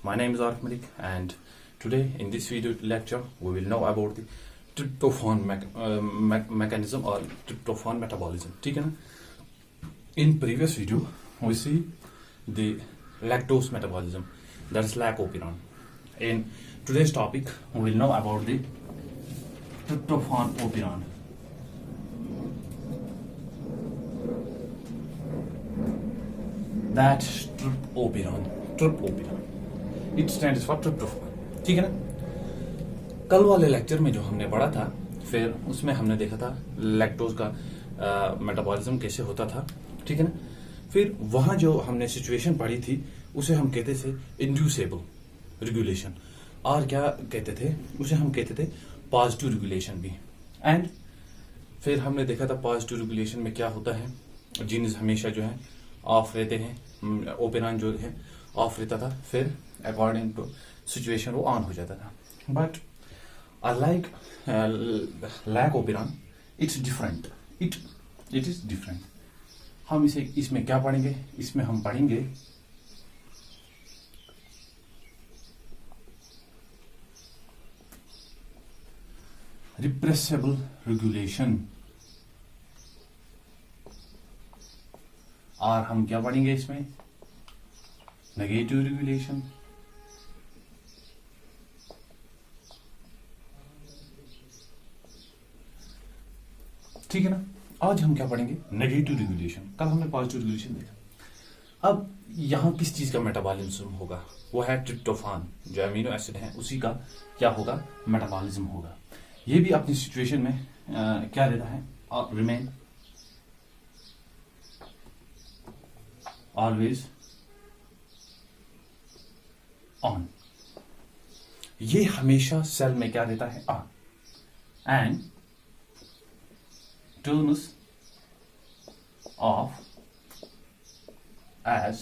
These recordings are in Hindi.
My name is Arif Malik, and today in this video lecture we will know about the tryptophan mechanism or tryptophan metabolism. ठीक है ना? In previous video we see the lactose metabolism, that is lycopyrene. In today's topic we will know about the tryptophan opyrene. That tryptopyrene. It stands for tryptophan. ठीक है ना? कल वाले लेक्चर में जो हमने पढ़ा था, फिर उसमें हमने देखा था लैक्टोज का मेटाबॉलिज्म कैसे होता था. ठीक है ना? फिर वहां जो हमने सिचुएशन पढ़ी थी उसे हम कहते थे इंड्यूसेबल रेगुलेशन, और क्या कहते थे उसे हम कहते थे पॉजिटिव रेगुलेशन भी. एंड फिर हमने देखा था पॉजिटिव रेगुलेशन में क्या होता है, जीन्स हमेशा जो है ऑफ रहते हैं, ओपेरान जो है ऑफ रहता था, फिर अकॉर्डिंग टू सिचुएशन वो ऑन हो जाता था. But like lac operon it's different, it is different. हम इसमें क्या पढ़ेंगे, इसमें हम पढ़ेंगे रिप्रेसेबल रेगुलेशन, और हम क्या पढ़ेंगे इसमें नेगेटिव रेगुलेशन. ठीक है ना? आज हम क्या पढ़ेंगे नेगेटिव रेगुलेशन. कल हमने पॉजिटिव रेगुलेशन देखा. अब यहां किस चीज का मेटाबॉलिज्म होगा, वो है ट्रिप्टोफान, जो अमीनो एसिड है उसी का क्या होगा मेटाबॉलिज्म होगा. ये भी अपनी सिचुएशन में क्या रहता है, रिमेन ऑलवेज ऑन. ये हमेशा सेल में क्या रहता है on, and turns off as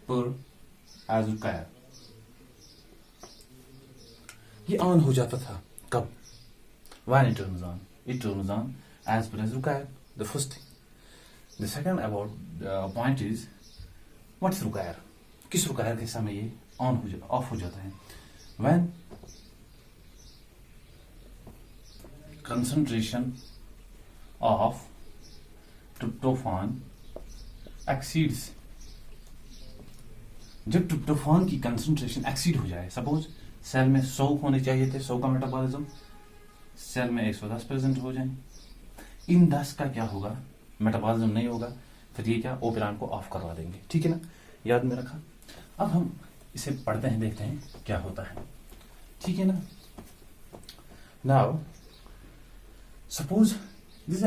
required. ये ऑन हो जाता था कब, when it turns on as per as required. The first thing. The second about point is what's required. किस required के समय ये ऑफ हो जाता है, when concentration of tryptophan exceeds. जब ट्रिप्टोफान की कंसंट्रेशन एक्सीड हो जाए, सपोज सेल में 100 होने चाहिए थे, 100 का मेटाबॉलिज्म, सेल में 110 प्रेजेंट हो जाए, इन 10 का क्या होगा मेटाबॉलिज्म नहीं होगा, फिर ये क्या ओपेरान को ऑफ करवा देंगे. ठीक है ना? याद में रखा. अब हम इसे पढ़ते हैं, देखते हैं क्या होता है. ठीक है ना? Now suppose this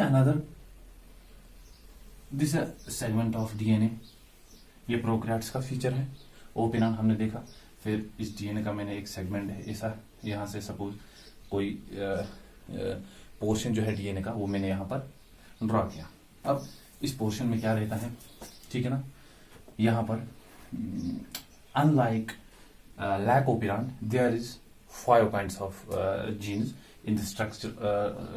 is segment of DNA. ये प्रोकैरियोट्स का फीचर है. ओपेरान हमने देखा, फिर इस डीएनए का मैंने एक सेगमेंट है ऐसा, यहां से सपोज कोई पोर्शन जो है डीएनए का वो मैंने यहां पर ड्रॉ किया. अब इस पोर्शन में क्या रहता है, ठीक है ना, यहां पर unlike lac operon there is 5 kinds of genes in the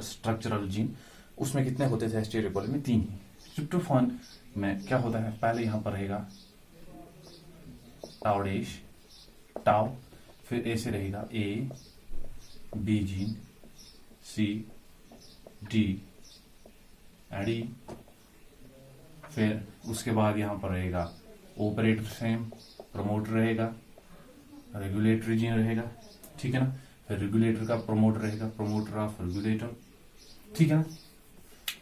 structural gene. उसमें कितने होते थे स्टीरियो कॉलम में? 3 ही. ट्रिप्टोफान में क्या होता है, पहले यहां पर रहेगा टाउ डैश टाउ, फिर ऐसे रहेगा A B gene, C D AD, फिर उसके बाद यहां पर रहेगा ऑपरेटर सेम, प्रमोटर रहेगा, रेगुलेटरी जीन रहेगा. ठीक है ना? फिर रेगुलेटर का प्रमोटर रहेगा, प्रमोटर ऑफ रेगुलेटर. ठीक है ना?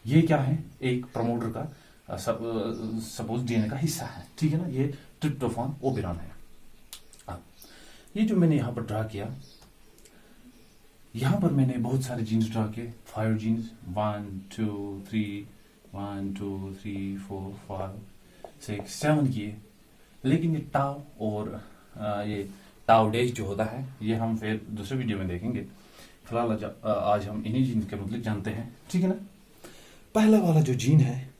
ये क्या है, एक प्रमोटर का सपोज डीएनए का हिस्सा है. ठीक है ना? ये ट्रिप्टोफान ओपेरान है. ये जो मैंने यहां पर ड्रा किया, यहां पर मैंने बहुत सारे जीन्स ड्रा किए, 5 जीन्स, 1 2 3 1 2 3 4 5 6 7 किए. लेकिन ये टाउ और ये टाउ डैश जो होता है ये हम फिर दूसरे वीडियो में देखेंगे. फिलहाल आज हम इन्हीं जीन के मतलब जानते हैं. ठीक है ना? पहला वाला जो जीन है,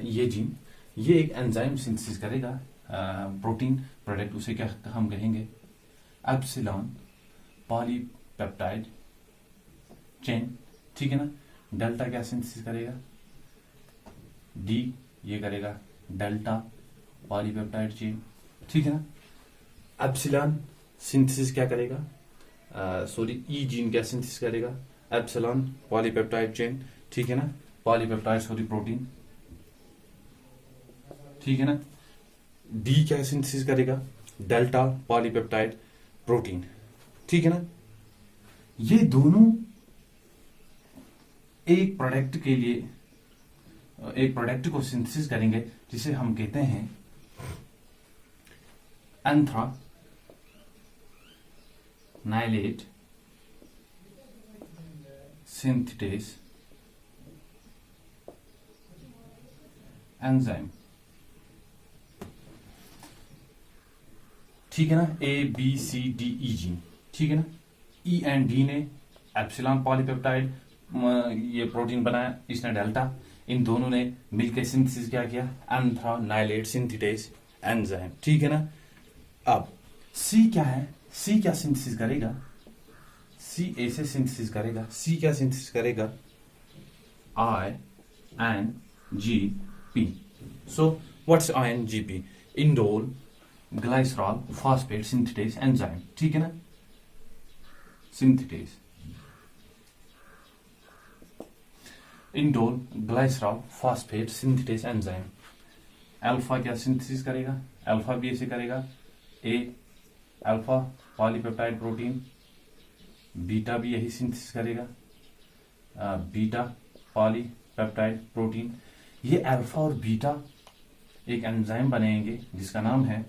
ये जीन, ये एक एंजाइम सिंथेसिस करेगा प्रोटीन प्रोडक्ट, उसे क्या हम कहेंगे एप्सिलॉन पॉलीपेप्टाइड चेन. ठीक है ना? डेल्टा क्या सिंथेसिस करेगा, डी ये करेगा डेल्टा पॉलीपेप्टाइड चेन. ठीक है ना? एप्सिलॉन सिंथेसिस क्या करेगा, सॉरी ई जीन क्या सिंथेसिस करेगा, एप्सिलॉन पॉलीपेप्टाइड चेन, ठीक है ना, पॉलीपेप्टाइड सॉरी प्रोटीन, ठीक है ना। डी क्या सिंथेसिस करेगा, डेल्टा पॉलीपेप्टाइड प्रोटीन, ठीक है ना। ये दोनों एक प्रोडक्ट के लिए एक प्रोडक्ट को सिंथेसिस करेंगे जिसे हम कहते हैं एंथ्रानाइलेट सिंथेटेस एंजाइम, ठीक है ना। A B C D E gene, ठीक है ना। ई एंड डी ने एप्सिलॉन पॉलीपेप्टाइड ये प्रोटीन बनाया, इसने डेल्टा, इन दोनों ने मिलकर सिंथेसिस क्या किया, एंथ्रानाइलेट सिंथेटेस एंजाइम, ठीक है ना। अब सी क्या है, सी क्या सिंथेसिस करेगा, सी ऐसे सिंथेसिस करेगा, सी क्या सिंथेसिस करेगा, I N G P. So what's I N G P, indole glycerol phosphate synthetase enzyme, ठीक है ना, synthetase indole glycerol phosphate synthetase enzyme. Alpha क्या सिंथेसिस करेगा, अल्फा भी ऐसे करेगा, A alpha polypeptide protein, beta भी यही सिंथेसिस करेगा, बीटा पॉलीपेप्टाइड प्रोटीन। ये अल्फा और बीटा एक एंजाइम बनेंगे जिसका नाम है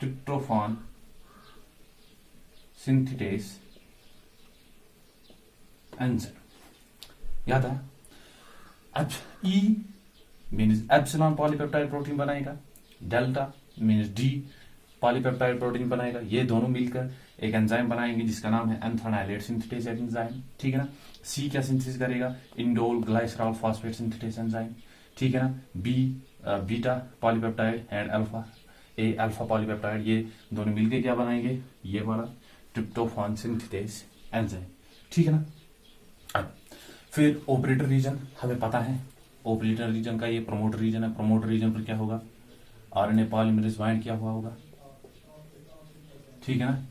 ट्रिप्टोफान सिंथेटेस एंजाइम, याद है। अब E means epsilon polypeptide protein बनाएगा, delta means D polypeptide protein बनाएगा, ये दोनों मिलकर एक एंजाइम बनाएंगे जिसका नाम है एंथ्रानाइलेट सिंथेटेस एंजाइम, ठीक है ना। सी क्या सिंथेसिस करेगा, indole glycerol phosphate synthetase enzyme, ठीक है ना। B beta polypeptide and alpha, A alpha polypeptide, ये दोनों मिलकर क्या बनाएंगे, ये वाला ट्रिप्टोफान सिंथेटेस एंजाइम, ठीक है ना। अब फिर ऑपरेटर रीजन हमें पता है, ऑपरेटर रीजन का ये प्रोमोटर रीजन है, प्रोमोटर रीजन पर क्या होगा, आरएनए पॉलीमरेज बाइंड किया हुआ होगा, ठीक है ना।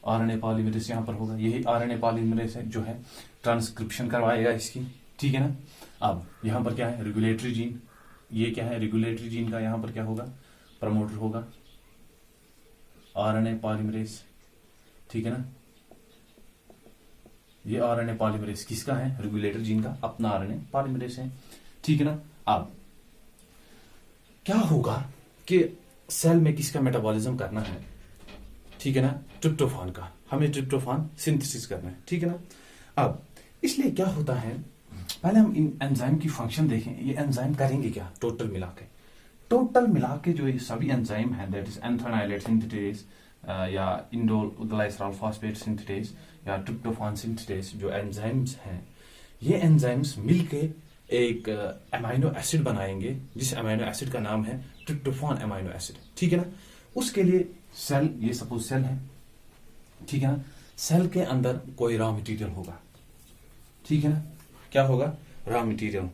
आरएनए पॉलीमरेज यहां पर होगा, यही आरएनए पॉलीमरेज है जो है ट्रांसक्रिप्शन करवाएगा इसकी, ठीक है ना। अब यहां पर क्या है, रेगुलेटरी जीन, ये क्या है, रेगुलेटरी जीन का यहां पर क्या होगा, प्रमोटर होगा, आरएनए पॉलीमरेज, ठीक है ना। ये आरएनए पॉलीमरेज किसका है, रेगुलेटर जीन का अपना आरएनए पॉलीमरेज है, ठीक है ना। अब क्या होगा कि सेल में किसका मेटाबॉलिज्म करना है, ठीक है ना, ट्रिप्टोफान का, हमें ट्रिप्टोफान सिंथेसिस करना है, ठीक है ना। अब इसलिए क्या होता है, पहले हम इन एंजाइम की फंक्शन देखें, ये एंजाइम करेंगे क्या, टोटल मिला के जो ये सभी एंजाइम है, दैट इज एंथ्रानाइलेट सिंथेटेस या इंडोल ग्लाइसरॉल फॉस्फेट सिंथेटेस या ट्रिप्टोफान सिंथेटेस, जो एंजाइम्स हैं, ये एंजाइम्स मिलके एक अमाइनो एसिड बनाएंगे जिस अमाइनो एसिड का नाम है ट्रिप्टोफान अमाइनो एसिड, ठीक है ना। उसके लिए सेल, ये सपोज सेल है, ठीक है ना, सेल के अंदर कोई रॉ मटेरियल होगा, ठीक है ना, क्या होगा, रॉ मटेरियल,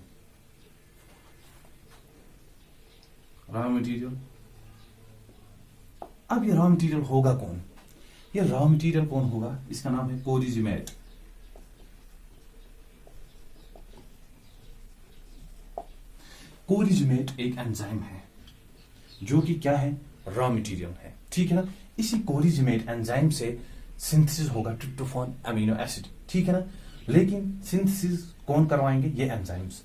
अब ये रॉ मटेरियल होगा कौन, ये रॉ मटेरियल कौन होगा, इसका नाम है कोरिजिमेट, कोरिजिमेट एक एंजाइम है जो कि क्या है, रॉ मटेरियल है, ठीक है ना। इसी कोरिजिमेट एंजाइम से सिंथेसिस होगा ट्रिप्टोफान अमीनो एसिड, ठीक है ना। लेकिन सिंथेसिस कौन करवाएंगे, ये एंजाइम्स,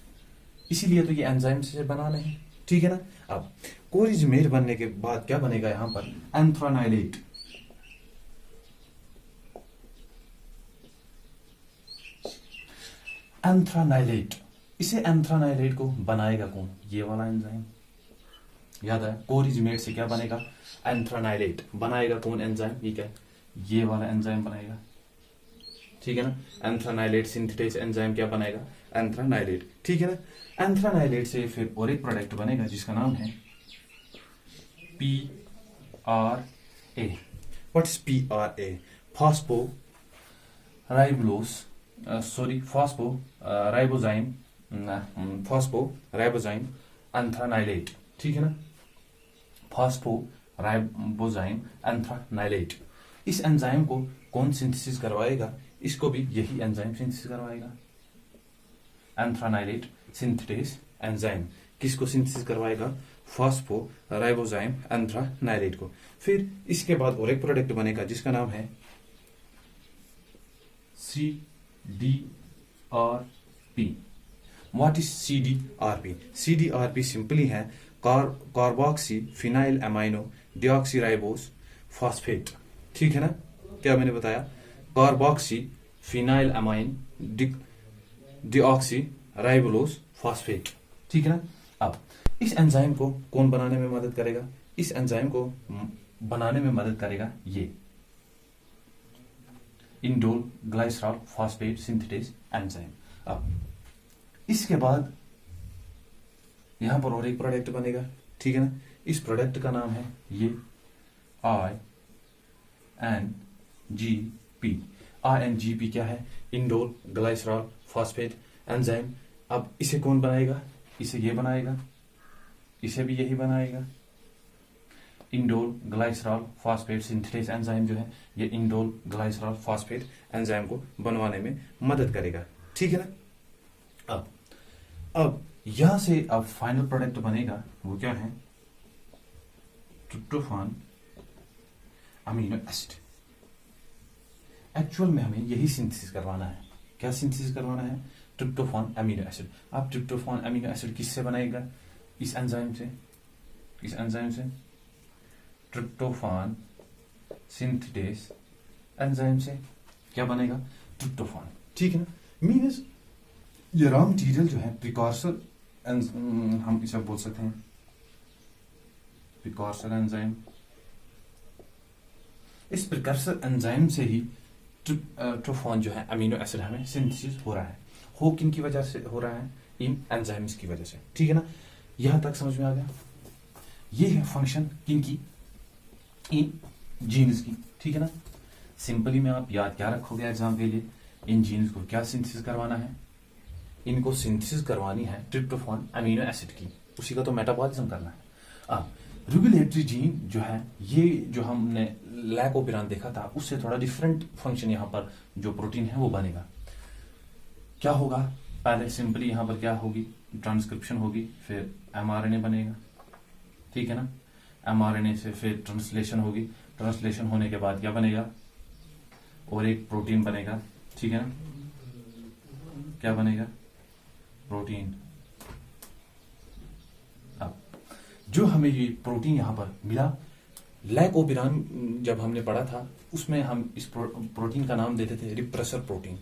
इसीलिए तो ये एंजाइम्स से बनाने हैं, ठीक है ना। अब कोरिजिमेट बनने के बाद क्या बनेगा, यहां पर एंथ्रानाइलेट, इसे एंथ्रानाइलेट को बनाएगा कौन, ये वाला एंजाइम, याद है, कोरिजिमेट से क्या बनेगा, एंथ्रानाइलेट बनाएगा कौन एंजाइम, ये क्या, ये वाला एंजाइम बनाएगा, ठीक है ना। एंथ्रानाइलेट सिंथेटेस एंजाइम क्या बनाएगा, एंथ्रानाइलेट, ठीक है ना। एंथ्रानाइलेट से फिर और एक प्रोडक्ट बनेगा जिसका नाम है PRA। What is PRA, phospho ribulose phosphoribosyl anthranilate, ठीक है ना, फॉस्फोराइबोजाइम एंथ्रानाइलेट। इस एंजाइम को कौन सिंथेसिस करवाएगा? इसको भी यही एंजाइम सिंथेसिस करवाएगा, एंथ्रानाइलेट सिंथेटेस एंजाइम। किसको सिंथेसिस करवाएगा? फॉस्फोराइबोजाइम एंथ्रानाइलेट को। फिर इसके बाद और एक प्रोडक्ट बनेगा जिसका नाम है CDRP। What is CDRP? CDRP simply है कार्बोक्सी फिनाइल अमाइनो डिऑक्सीराइबोस फॉस्फेट, ठीक है ना। क्या मैंने बताया? कार्बोक्सी फिनाइल अमाइन डिऑक्सीराइबोस फॉस्फेट, ठीक है ना। अब इस एंजाइम को कौन बनाने में मदद करेगा? इस एंजाइम को बनाने में मदद करेगा ये indole glycerol phosphate synthetase enzyme. अब इसके बाद यहां पर और एक प्रोडक्ट बनेगा, ठीक है ना। इस प्रोडक्ट का नाम है ये INGP। INGP क्या है? Indole glycerol phosphate enzyme. अब इसे कौन बनाएगा? इसे ये बनाएगा, इसे भी यही बनाएगा। Indole glycerol phosphate synthetase enzyme जो है ये इंडोल ग्लाइसरॉल फॉस्फेट एंजाइम को बनवाने में मदद करेगा, ठीक है ना। अब यहां से अब फाइनल प्रोडक्ट बनेगा, वो क्या है? Tryptophan amino acid. एक्चुअल में हमें यही सिंथेसिस करवाना है। क्या सिंथेसिस करवाना है? Tryptophan amino acid. अब ट्रिप्टोफान अमीनो एसिड किससे बनेगा? इस एंजाइम से, इस एंजाइम से ट्रिप्टोफान सिंथेटेस एंजाइम से क्या बनेगा? ट्रिप्टोफान, ठीक है ना। मीन्स ये रॉ मटीरियल जो है प्रिकॉर्सर, हम इसे बोल सकते हैं प्रिकॉर्सर एंजाइम। इस प्रिकॉर्सर एंजाइम से ही ट्रिप्टोफान जो है अमीनो एसिड हमें सिंथेसिस हो रहा है। हो किन की वजह से हो रहा है? इन एंजाइम्स की वजह से, ठीक है ना। यहां तक समझ में आ गया? ये है फंक्शन किनकी? इन जीन्स की, ठीक है ना। सिंपली में आप याद क्या रखोगे एग्जाम के लिए? इन जीन्स को क्या सिंथेसिस करवाना है? इनको सिंथेसिस करवानी है ट्रिप्टोफान अमीनो एसिड की, उसी का तो मेटाबॉलिज्म करना है। अब रेगुलेटरी जीन जो है, ये जो हमने लैकोपिरान देखा था उससे थोड़ा डिफरेंट फंक्शन यहाँ पर जो प्रोटीन है वो बनेगा। क्या होगा? पहले सिंपली यहाँ पर क्या होगी? ट्रांसक्रिप्शन होगी, फिर mRNA बनेगा, ठीक है ना। mRNA से फिर ट्रांसलेशन होगी, ट्रांसलेशन होने के बाद क्या बनेगा? और एक प्रोटीन बनेगा, ठीक है ना। क्या बनेगा? प्रोटीन। अब जो हमें ये प्रोटीन यहां पर मिला, लैकोपिरान जब हमने पढ़ा था उसमें हम इस प्रोटीन का नाम देते थे रिप्रेसर प्रोटीन।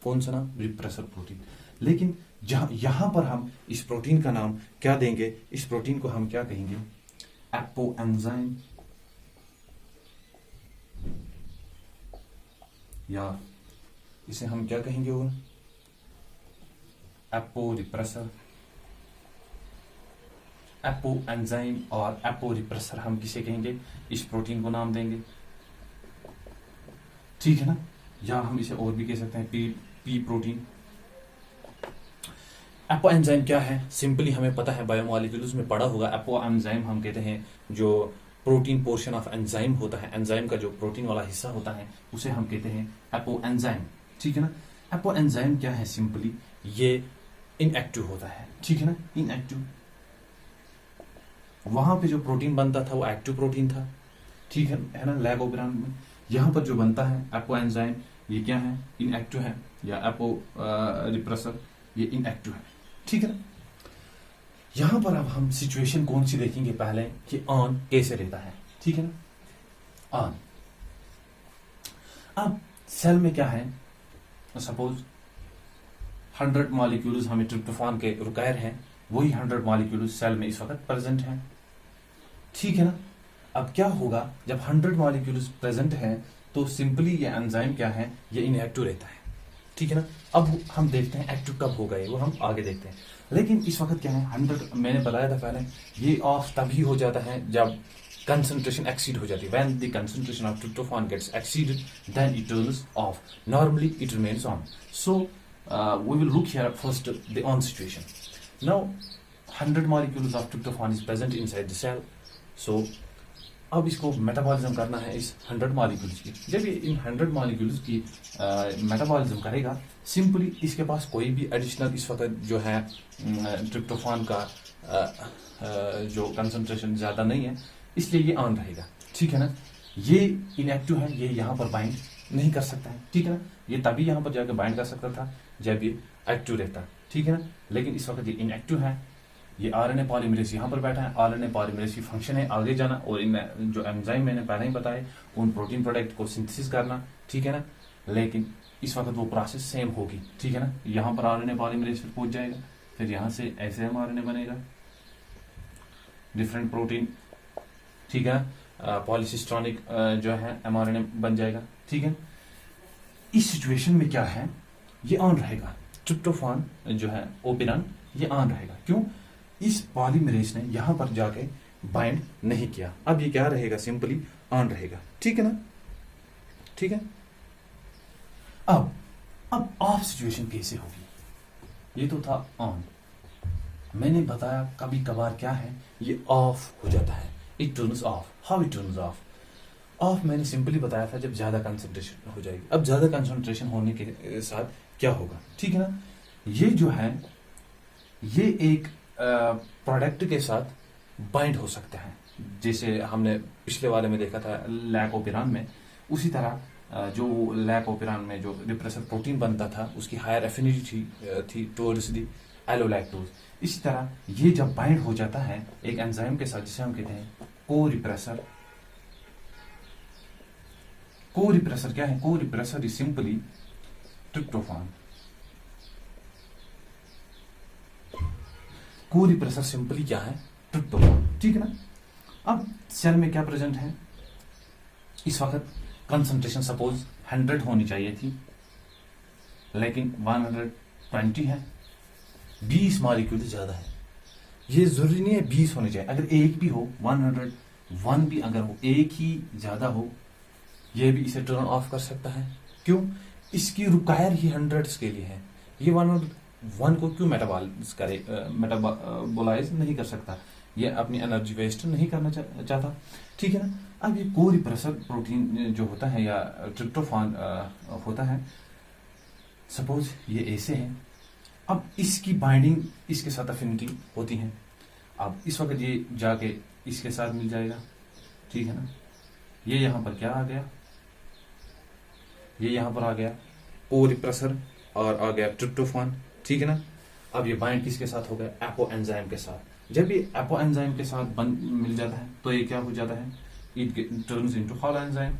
कौन सा नाम? Repressor protein. लेकिन यहां पर हम इस प्रोटीन का नाम क्या देंगे? इस प्रोटीन को हम क्या कहेंगे? एपो एंजाइम, या इसे हम क्या कहेंगे? वो एपो रिप्रेसर, एपो एंजाइम और एपो रिप्रेसर हम किसे कहेंगे? इस प्रोटीन को नाम देंगे, ठीक है ना। या हम इसे और भी कह सकते हैं पी प्रोटीन। एपो एंजाइम क्या है? सिंपली हमें पता है, बायोमॉलिक्यूल्स में पढ़ा होगा। एपो एंजाइम हम कहते हैं जो प्रोटीन पोर्शन ऑफ एंजाइम होता है, एंजाइम का जो प्रोटीन वाला हिस्सा होता है उसे हम कहते हैं एपो एंजाइम, ठीक है ना। एपो एंजाइम क्या है? सिंपली ये इनएक्टिव होता है, ठीक है ना, इनएक्टिव। वहां पे जो प्रोटीन बनता था वो एक्टिव प्रोटीन था, ठीक है ना, लैकोपिरान में। यहां पर जो बनता है एपो एंजाइम, ये क्या है? इनएक्टिव है, या एपो रिप्रेसर ये इनएक्टिव है, ठीक है ना। यहां पर अब हम सिचुएशन कौन सी देखेंगे? पहले कि ऑन कैसे रहता है, ठीक है ना, ऑन। अब सेल में क्या है? सपोज 100 मॉलिक्यूल्स हमें ट्रिप्टोफान के रिक्वायर हैं, वही 100 मॉलिक्यूल्स सेल में इस वक्त प्रेजेंट हैं, ठीक है ना। अब क्या होगा जब 100 मॉलिक्यूल्स प्रेजेंट हैं तो सिंपली ये एंजाइम क्या है? ये इनएक्टिव रहता है, ठीक है ना। अब हम देखते हैं एक्टिव कब होगा, ये वो हम आगे देखते हैं। लेकिन इस वक्त क्या है? 100 मैंने बताया था पहले, ये ऑफ तभी हो जाता है जब कंसंट्रेशन एक्सीड हो जाती है. When the concentration of tryptophan gets exceeded then it turns off. Normally it remains on. So we will look here first the on situation. Now 100 molecules of tryptophan is present inside the cell. So अब इसको मेटाबॉलिज्म करना है इस 100 मॉलिक्यूल्स की. जब ये इन 100 मॉलिक्यूल्स की मेटाबॉलिज्म करेगा, सिंपली इसके पास कोई भी एडिशनल इस वक्त जो है ट्रिप्टोफान का जो कंसंट्रेशन ज़्यादा नहीं है, इसलिए ये ऑन रहेगा. ठीक है ना. ये इनएक्टिव है, ये यहाँ पर बाइंड नहीं कर सकता है. ठीक है ना. ये तभी यहाँ पर जाकर बाइंड कर सकता था जब ये एक्टिव रहता. ठीक है ना. लेकिन इस वक्त ये इनएक्टिव है. ये आरएनए पॉलीमरेज यहाँ पर बैठा है. आरएनए पॉलीमरेज की फंक्शन है आगे जाना और इन जो एंजाइम मैंने पहले ही बताए उन प्रोटीन प्रोडक्ट को सिंथेसिस करना. ठीक है ना. लेकिन इस वक्त वो प्रोसेस सेम होगी. ठीक है ना. यहाँ पर आरएनए पॉलीमरेज फिर पहुंच जाएगा, फिर यहाँ से ऐसे एमआरएनए बनेगा, डिफरेंट प्रोटीन. ठीक है. पॉलीसिस्टोनिक जो है एमआरएनए बन जाएगा. ठीक है. इस सिचुएशन में क्या है, ये ऑन रहेगा. ट्रिप्टोफान जो है ओपेरन ये ऑन रहेगा. क्यों? इस पॉलीमरेज ने यहां पर जाके बाइंड नहीं किया. अब ये क्या रहेगा, सिंपली ऑन रहेगा. ठीक है ना. ठीक है. अब ऑफ सिचुएशन कैसे होगी? ये तो था ऑन. मैंने बताया कभी कभार क्या है, ये ऑफ हो जाता है. It turns of. How it turns of? Of मैंने सिंपली बताया था जब ज्यादा कंसंट्रेशन हो जाएगी. अब ज्यादा कंसंट्रेशन होने के साथ क्या होगा? ठीक है ना. ये जो है ये एक प्रोडक्ट के साथ बाइंड हो सकता है. जैसे हमने पिछले वाले में देखा था लैकोपेरान में, उसी तरह जो लैकोपेरान में जो रिप्रेसर प्रोटीन बनता था उसकी हायर एफिनिटी थी टुवर्ड्स द एलोलैक्टोज. इसी तरह ये जब बाइंड हो जाता है एक एंजाइम के साथ जिसे हम कहते हैं को रिप्रेसर. को रिप्रेसर क्या है? को रिप्रेसर इज सिंपली ट्रिप्टोफान. को रिप्रेसर सिंपली क्या है? ट्रिप्टोफान. ठीक है ना. अब सेल में क्या प्रेजेंट है इस वक्त? कंसंट्रेशन सपोज 100 होनी चाहिए थी, लेकिन 120 है. 20 मॉलिक्यूल ज्यादा है. ये जरूरी नहीं है 20 होने चाहिए. अगर एक भी हो, 101 भी अगर हो, एक ही ज्यादा हो, ये भी इसे टर्न ऑफ कर सकता है. क्यों? इसकी रिक्वायर ही 100 के लिए है. ये 101 को क्यों मेटाबोलाइज नहीं कर सकता? ये अपनी एनर्जी वेस्ट नहीं करना चाहता. ठीक है ना. अब ये को रिप्रेसर प्रोटीन जो होता है या ट्रिप्टोफान होता है, सपोज ये ऐसे है. अब इसकी बाइंडिंग इसके साथ अफिनिटी होती है. अब इस वक्त ये जाके इसके साथ मिल जाएगा. ठीक है ना. ये यहां पर क्या आ गया? ये यहां पर आ गया को रिप्रेसर और आ गया ट्रिप्टोफान. ठीक है ना. अब ये बाइंड किसके साथ हो गया? एपो एंजाइम के साथ. जब ये एपो एंजाइम के साथ मिल जाता है तो ये क्या हो जाता है? It turns into hollow enzyme.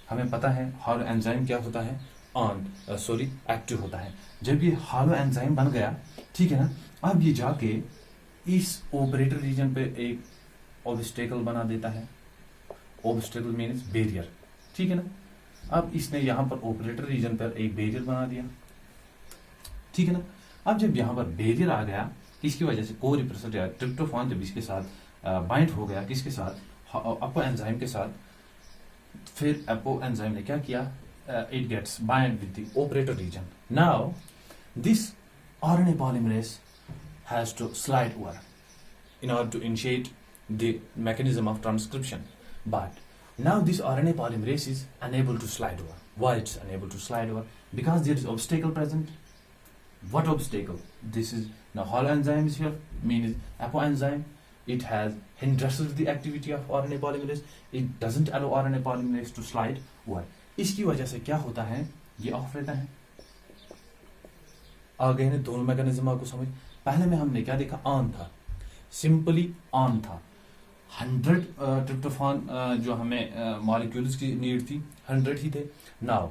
हमें पता है हॉलो एंजाइम क्या होता है? एक्टिव होता है. जब ये हॉलो एंजाइम बन गया, ठीक है ना, अब ये जाके इस ऑपरेटर रीजन पे एक ऑब्स्टेकल बना देता है. Obstacle means barrier. ठीक है ना. अब इसने यहां पर ऑपरेटर रीजन पर एक बैरियर बना दिया. ठीक है ना. अब जब यहां पर बैरियर आ गया, किसकी वजह से? को रिप्रेसर या ट्रिप्टोफान जब इसके साथ बाइंड हो गया, किसके साथ? अपो एंजाइम के साथ. फिर अपो एंजाइम ने क्या किया? It gets bind with the operator region. Now, this RNA polymerase has to slide over in order to initiate the mechanism of transcription. But now this RNA polymerase is unable to slide over. Why it's unable to slide over? Because there is obstacle present. What obstacle? This is now holo enzyme is here, means apoenzyme. It has hindrances the activity of RNA polymerase. It doesn't allow RNA polymerase to slide over. इसकी वजह से क्या होता है? ये ऑफ रहता है. आ गए ना दोनों मैकेनिज्म आपको समझ. पहले में हमने क्या देखा? ऑन था, सिंपली ऑन था. 100 ट्रिप्टोफान जो हमें मॉलिक्यूल्स की नीड थी 100 ही थे. नाउ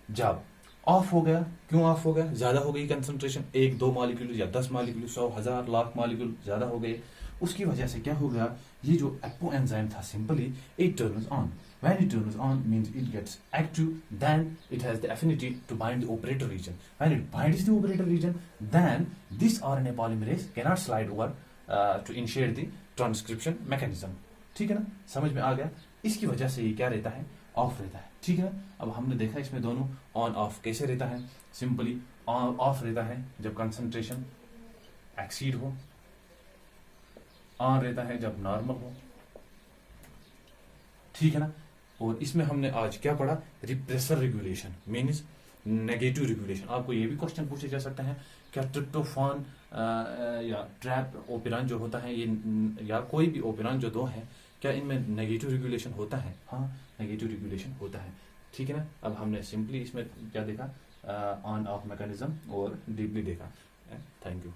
जब ऑफ हो गया, क्यों ऑफ हो गया? ज्यादा हो गई कंसंट्रेशन. 1-2 मॉलिक्यूल या 10 मॉलिक्यूल, 100, 1000, लाख मॉलिक्यूल ज्यादा हो गए. उसकी वजह से क्या हो गया? ये जो एपो एंजाइम था, simply it turns on. When it turns on means it gets active, then it has the affinity to bind the operator region. When it binds the operator region, then this RNA polymerase cannot slide over to initiate the transcription mechanism. ठीक है ना, समझ में आ गया। इसकी वजह से ये क्या रहता है, ऑफ रहता है। ठीक है ना, अब हमने देखा इसमें दोनों ऑन ऑफ कैसे रहता है। सिंपली ऑफ रहता है जब कंसंट्रेशन एक्सीड हो, ऑन रहता है जब नॉर्मल हो। ठीक है ना, और इसमें हमने आज क्या पढ़ा, repressor regulation means negative regulation. आपको ये भी क्वेश्चन पूछे जा सकते हैं, क्या ट्रिप्टोफान या ट्रैप ओपेरान जो होता है ये, या कोई भी ओपेरान जो दो है, क्या इनमें नेगेटिव रेगुलेशन होता है? हाँ, नेगेटिव रेगुलेशन होता है। ठीक है ना, अब हमने सिंपली इसमें क्या देखा, ऑन ऑफ मैकेनिज्म और डीपली देखा। Thank you.